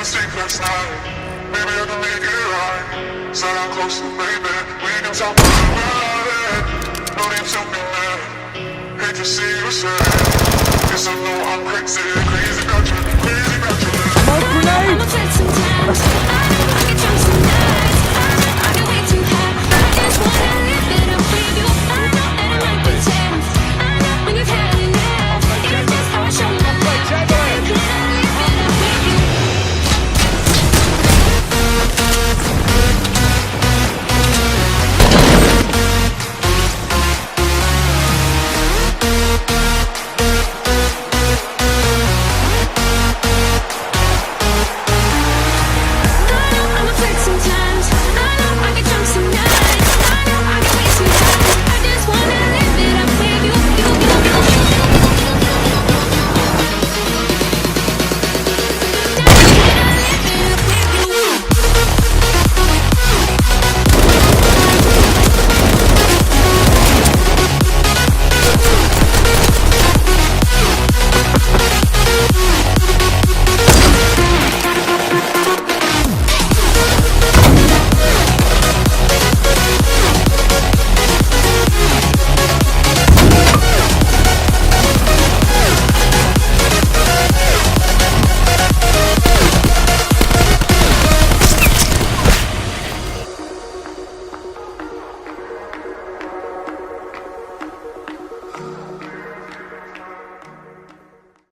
mistake last night. Maybe I can make it right. Sit down closer, baby. We can talk about it. No need to be mad. Hate to see you sad. Yes, I know I'm crazy.